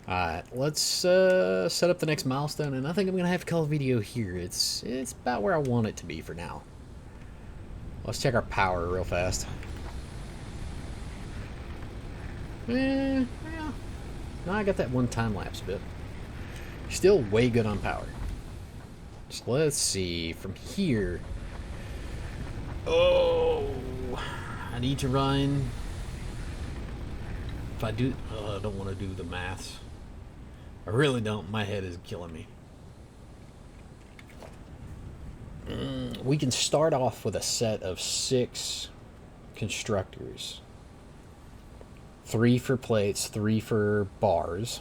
Alright, let's set up the next milestone, and I think I'm going to have to call the video here. It's about where I want it to be for now. Let's check our power real fast. Yeah. No, I got that one time lapse bit. Still way good on power. So let's see, from here. Oh, I need to run. If I do, I don't want to do the maths. I really don't. My head is killing me. We can start off with a set of 6 constructors. 3 for plates, 3 for bars.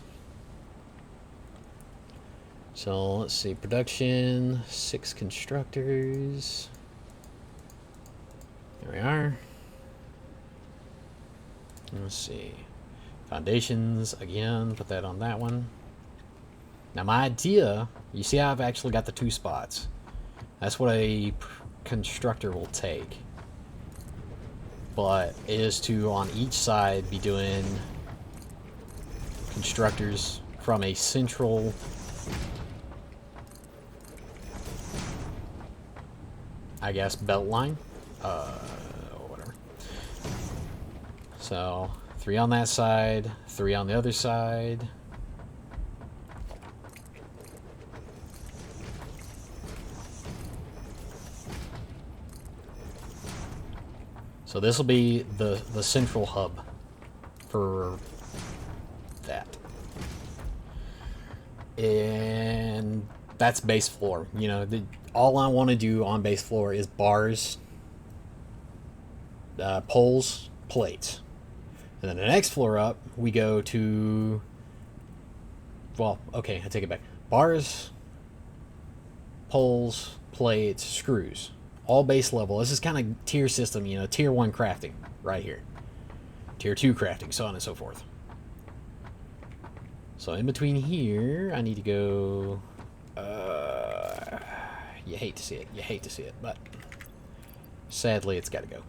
So let's see, production, 6 constructors. There we are. Let's see. Foundations, again, put that on that one. Now my idea, you see I've actually got the 2 spots. That's what a constructor will take. But is to, on each side, be doing constructors from a central I guess belt line. Whatever. So 3 on that side, 3 on the other side. So this will be the central hub for that. And that's base floor. You know, all I want to do on base floor is bars, poles, plates. And then the next floor up, we go to... Well, okay, I take it back. Bars, poles, plates, screws. All base level. This is kind of tier system, you know, tier 1 crafting right here. Tier 2 crafting, so on and so forth. So in between here, I need to go... you hate to see it. You hate to see it, but sadly, it's got to go.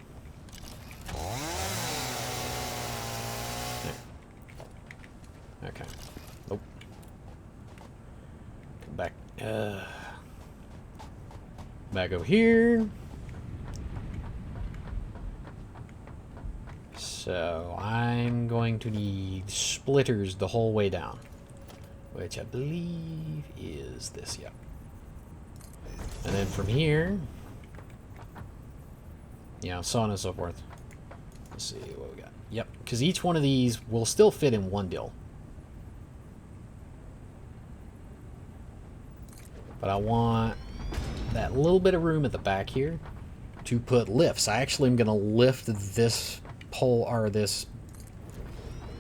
There. Okay. Nope. Come back. Back over here. So I'm going to need splitters the whole way down, which I believe is this, yeah. And then from here, yeah, so on and so forth. Let's see what we got. Yep, because each one of these will still fit in one deal. But I want that little bit of room at the back here to put lifts. I actually am going to lift this pole, or this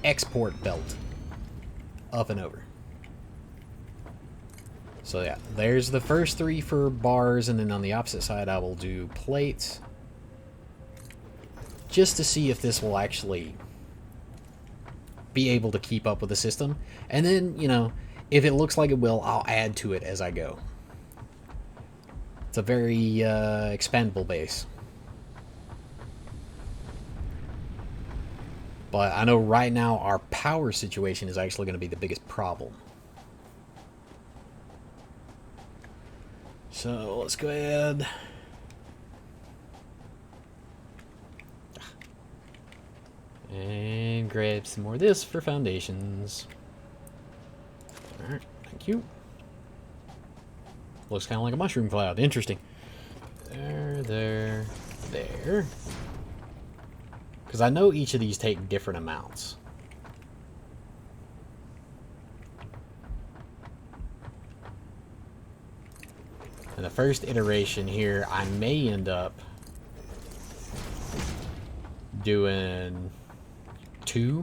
export belt, up and over. So yeah, there's the first 3 for bars, and then on the opposite side I will do plates, just to see if this will actually be able to keep up with the system. And then, you know, if it looks like it will, I'll add to it as I go. It's a very expandable base. But I know right now our power situation is actually going to be the biggest problem. So let's go ahead. And grab some more of this for foundations. Alright, thank you. Looks kind of like a mushroom cloud. Interesting. There. Because I know each of these take different amounts. In the first iteration here, I may end up doing 2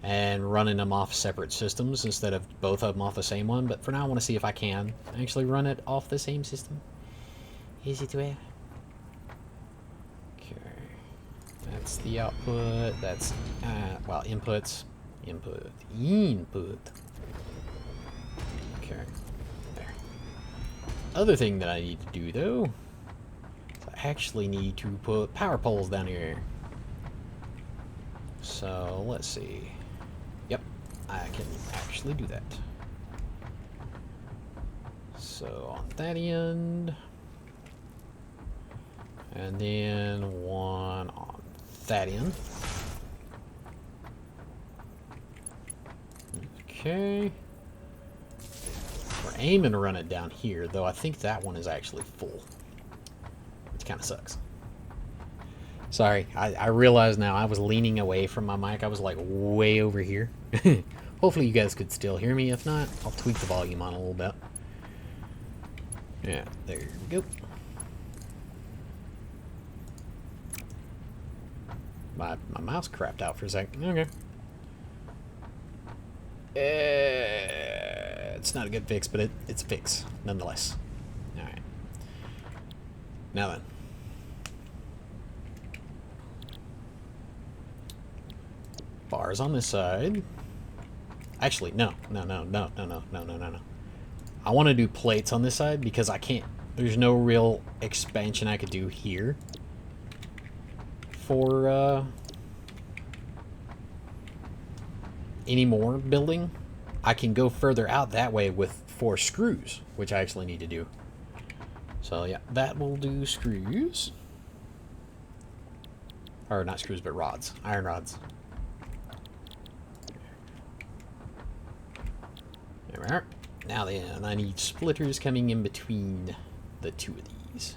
and running them off separate systems instead of both of them off the same one. But for now, I want to see if I can actually run it off the same system. Easy to wear. Okay. That's the output. That's, well, inputs. Input. Okay. There. Other thing that I need to do, though, is I actually need to put power poles down here. So, let's see. Yep, I can actually do that. So, on that end. And then 1 on that end. Okay. We're aiming to run it down here, though I think that one is actually full. Which kind of sucks. Sorry, I realize now I was leaning away from my mic. I was like way over here. Hopefully you guys could still hear me. If not, I'll tweak the volume on a little bit. Yeah, there we go. My mouse crapped out for a second. Okay. It's not a good fix, but it's a fix nonetheless. Alright. Now then. Bars on this side. Actually, no. I want to do plates on this side because I can't... There's no real expansion I could do here for any more building. I can go further out that way with 4 screws, which I actually need to do. So yeah, that will do screws. Or not screws, but rods. Iron rods. There we are. Now then, I need splitters coming in between the 2 of these.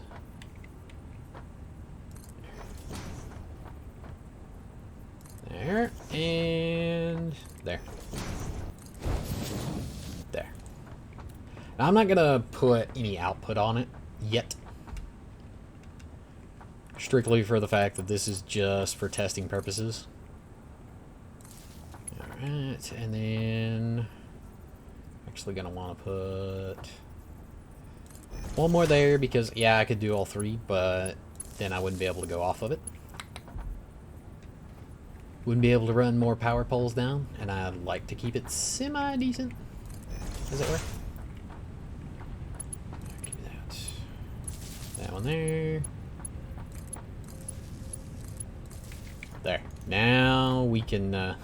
There, and there. There. Now, I'm not going to put any output on it yet. Strictly for the fact that this is just for testing purposes. Alright, and then... Actually going to want to put... 1 more there because, yeah, I could do all 3, but then I wouldn't be able to go off of it. Wouldn't be able to run more power poles down, and I'd like to keep it semi-decent. Does it work? Give me that. That one there. There. Now we can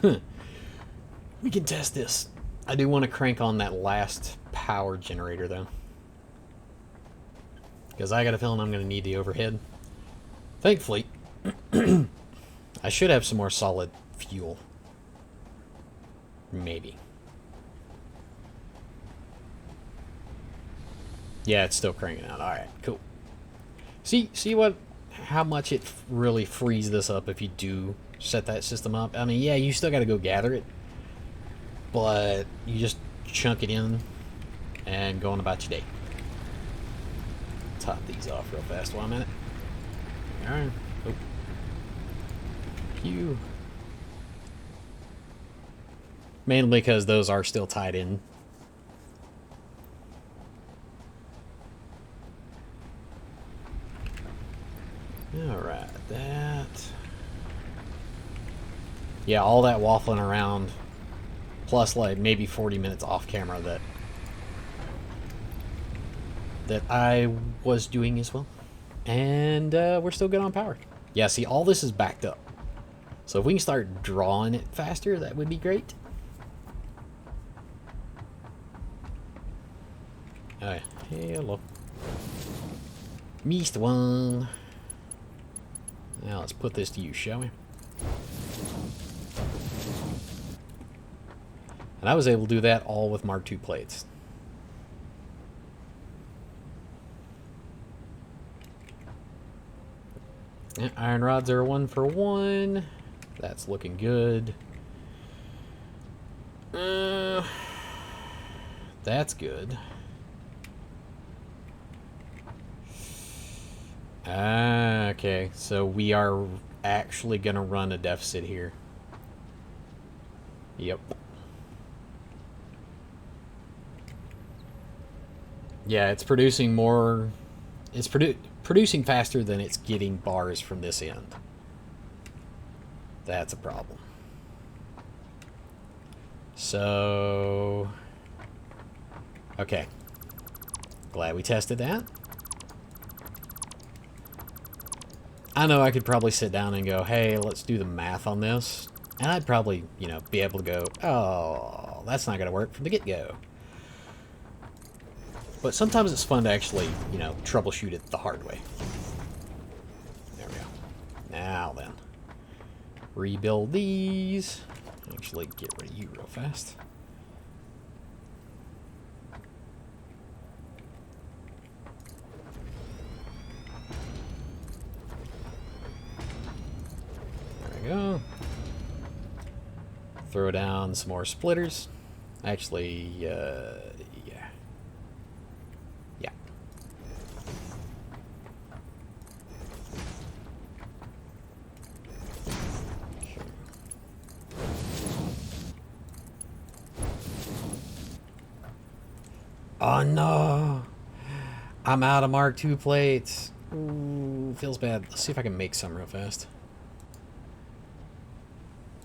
we can test this. I do want to crank on that last power generator though, because I got a feeling I'm going to need the overhead. Thankfully, I should have some more solid fuel. Maybe. Yeah, it's still cranking out. All right, cool. See how much it really frees this up if you do set that system up. I mean, yeah, you still got to go gather it, but you just chunk it in and go on about your day. Top these off real fast while I'm at it. All right. Oh. Pew. Mainly because those are still tied in. Alright, that. Yeah, all that waffling around, plus like maybe 40 minutes off camera that I was doing as well. And we're still good on power. Yeah, see, all this is backed up. So if we can start drawing it faster, that would be great. Alright, hello. Missed one. Now let's put this to use, shall we? And I was able to do that all with Mark II plates. Yeah, iron rods are 1 for 1. That's looking good. That's good. Okay, so we are actually gonna run a deficit here. Yep. Yeah, it's producing more. It's producing faster than it's getting bars from this end. That's a problem. So, okay. Glad we tested that. I know I could probably sit down and go, hey, let's do the math on this. And I'd probably, you know, be able to go, oh, that's not going to work from the get-go. But sometimes it's fun to actually, you know, troubleshoot it the hard way. There we go. Now then. Rebuild these. Actually, get rid of you real fast. There we go. Throw down some more splitters. Actually, yeah. Yeah. Okay. Oh no! I'm out of Mark II plates. Ooh, feels bad. Let's see if I can make some real fast.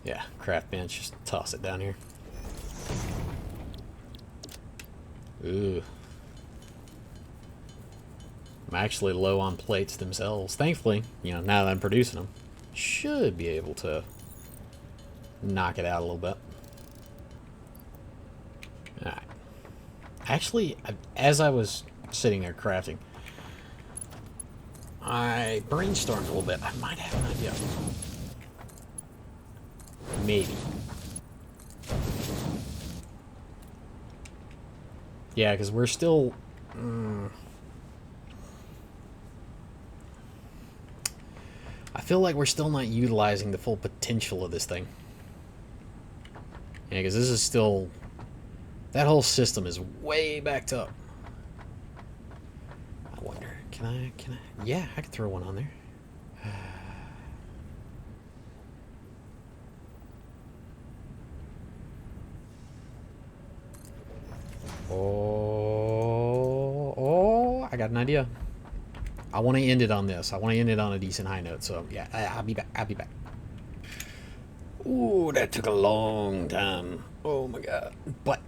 Yeah, craft bench. Just toss it down here. Ooh. I'm actually low on plates themselves. Thankfully, you know, now that I'm producing them, should be able to knock it out a little bit. Alright. Actually, as I was sitting there crafting, I brainstormed a little bit. I might have an idea. Maybe. Yeah, because we're still... I feel like we're still not utilizing the full potential of this thing. Yeah, because this is still... That whole system is way backed up. I wonder, can I... Yeah, I could throw one on there. Oh, I got an idea. I want to end it on this. I want to end it on a decent high note. So, yeah, I'll be back. I'll be back. Ooh, that took a long time. Oh, my God. But,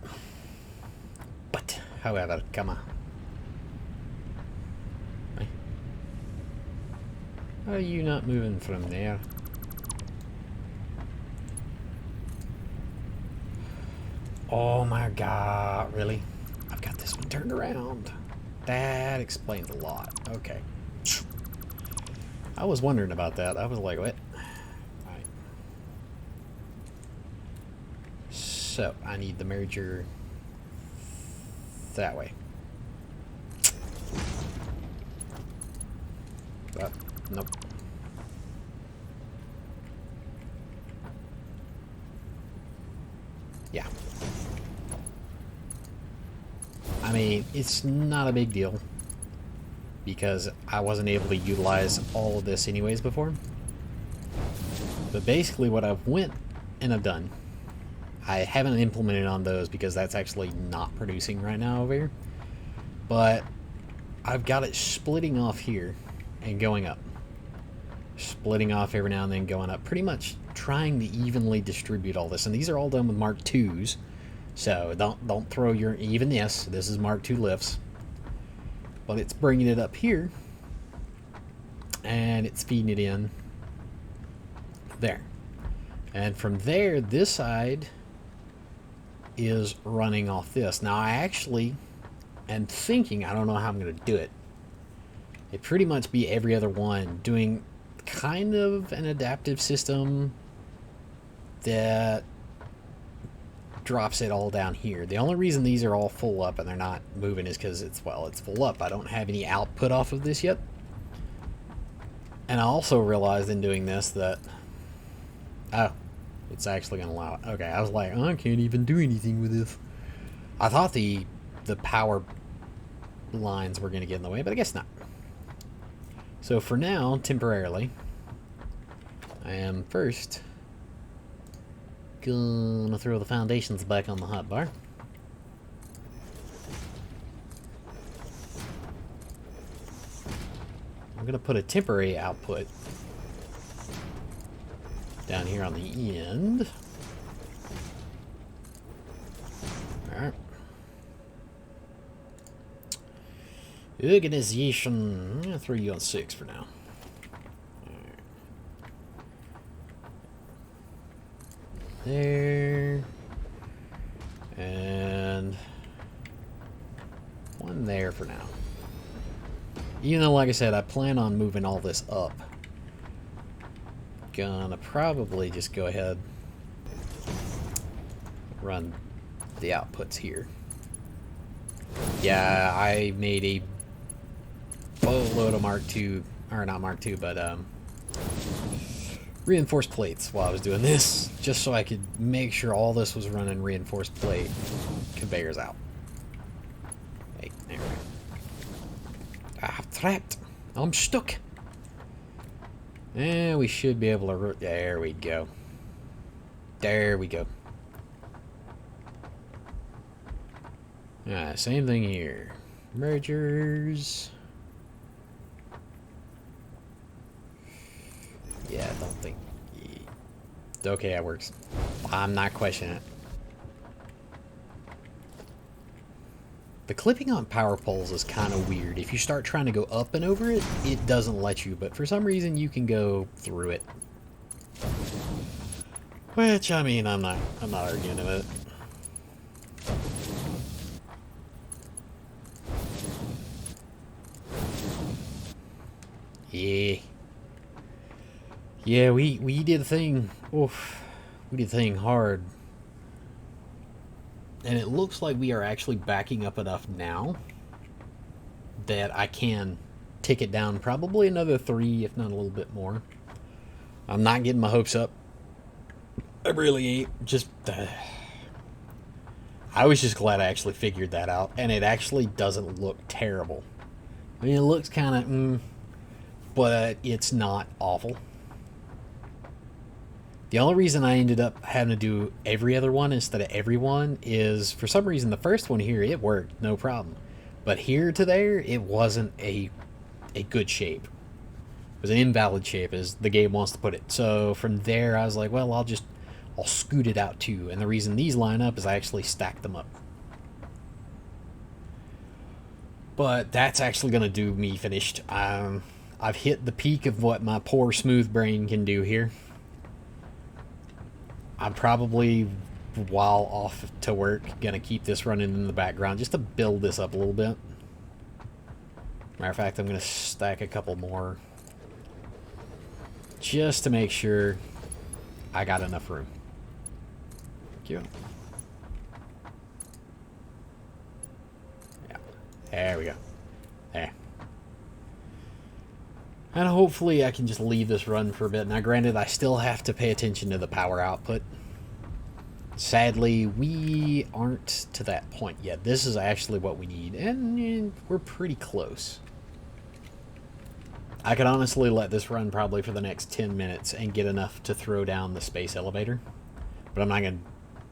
however, come on. Are you not moving from there? Oh, my God. Really? I've got this one turned around. That explains a lot. Okay. I was wondering about that. I was like, what? Alright. So, I need the merger that way. Nope. Yeah. I mean, it's not a big deal because I wasn't able to utilize all of this anyways before. But basically what I've went and I've done, I haven't implemented on those because that's actually not producing right now over here. But I've got it splitting off here and going up. Splitting off every now and then going up. Pretty much trying to evenly distribute all this. And these are all done with Mark IIs. So don't throw your... Even this is Mark II lifts. But it's bringing it up here. And it's feeding it in there. And from there, this side is running off this. Now, I actually am thinking, I don't know how I'm going to do it. It'd pretty much be every other one doing kind of an adaptive system that drops it all down here. The only reason these are all full up and they're not moving is because it's full up. I don't have any output off of this yet. And I also realized in doing this that, oh, it's actually going to allow it. Okay, I was like, oh, I can't even do anything with this. I thought the power lines were going to get in the way, but I guess not. So for now, temporarily, I am first gonna throw the foundations back on the hotbar. I'm gonna put a temporary output down here on the end. Alright. Organization. I'm gonna throw you on 6 for now. Alright. There. And one there for now. Even though, like I said, I plan on moving all this up. Gonna probably just go ahead run the outputs here. Yeah, I made a boatload of Mark II, or not Mark II, but reinforced plates while I was doing this, just so I could make sure all this was running reinforced plate conveyors out. Hey, there we go. Ah, I'm trapped. I'm stuck. And we should be able to... There we go. There we go. Alright, same thing here. Mergers. Yeah, I don't think... Okay, that works. I'm not questioning it. The clipping on power poles is kind of weird. If you start trying to go up and over it, it doesn't let you, but for some reason you can go through it. Which, I mean, I'm not arguing with it. Yeah. Yeah, we did a thing. Oof. We did a thing hard. And it looks like we are actually backing up enough now that I can tick it down probably another 3, if not a little bit more. I'm not getting my hopes up. I really ain't. Just, I was just glad I actually figured that out. And it actually doesn't look terrible. I mean, it looks kind of, but it's not awful. The only reason I ended up having to do every other one instead of every one is, for some reason, the first one here, it worked, no problem. But here to there, it wasn't a good shape. It was an invalid shape, as the game wants to put it. So from there, I was like, well, I'll scoot it out too. And the reason these line up is I actually stacked them up. But that's actually going to do me finished. I've hit the peak of what my poor smooth brain can do here. I'm probably, while off to work, going to keep this running in the background just to build this up a little bit. Matter of fact, I'm going to stack a couple more just to make sure I got enough room. Thank you. Yeah, there we go. There. And hopefully I can just leave this run for a bit. Now granted, I still have to pay attention to the power output. Sadly, we aren't to that point yet. This is actually what we need, and we're pretty close. I could honestly let this run probably for the next 10 minutes and get enough to throw down the space elevator. But I'm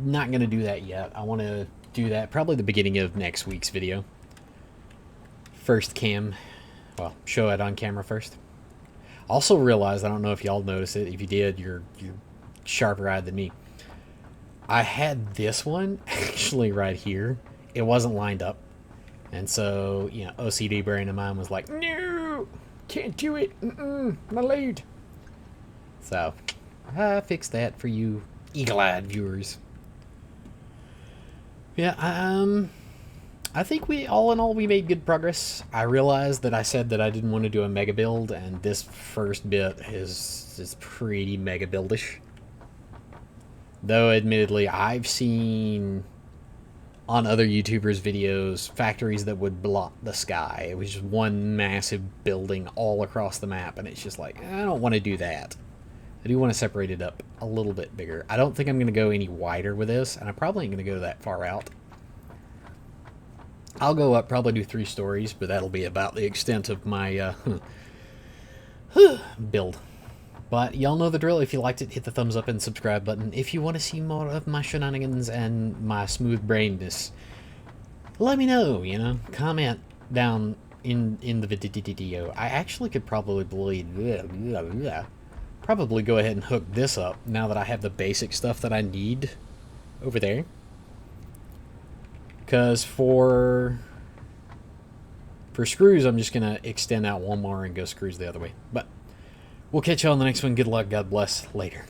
not gonna do that yet. I want to do that probably the beginning of next week's video. First cam, well, show it on camera first. Also realized, I don't know if y'all noticed it. If you did, you're sharper-eyed than me. I had this one actually right here. It wasn't lined up. And so, you know, OCD brain of mine was like, no, can't do it. My lead. So, I fixed that for you eagle-eyed viewers. Yeah, I think all in all, we made good progress. I realized that I said that I didn't want to do a mega build, and this first bit is pretty mega buildish. Though, admittedly, I've seen on other YouTubers' videos factories that would block the sky. It was just one massive building all across the map, and it's just like, I don't want to do that. I do want to separate it up a little bit bigger. I don't think I'm going to go any wider with this, and I probably ain't going to go that far out. I'll go up, probably do 3 stories, but that'll be about the extent of my build. But y'all know the drill. If you liked it, hit the thumbs up and subscribe button. If you want to see more of my shenanigans and my smooth brainedness, let me know, you know. Comment down in the video. I actually could probably go ahead and hook this up now that I have the basic stuff that I need over there. Because for screws, I'm just going to extend out one more and go screws the other way. But we'll catch you on the next one. Good luck. God bless. Later.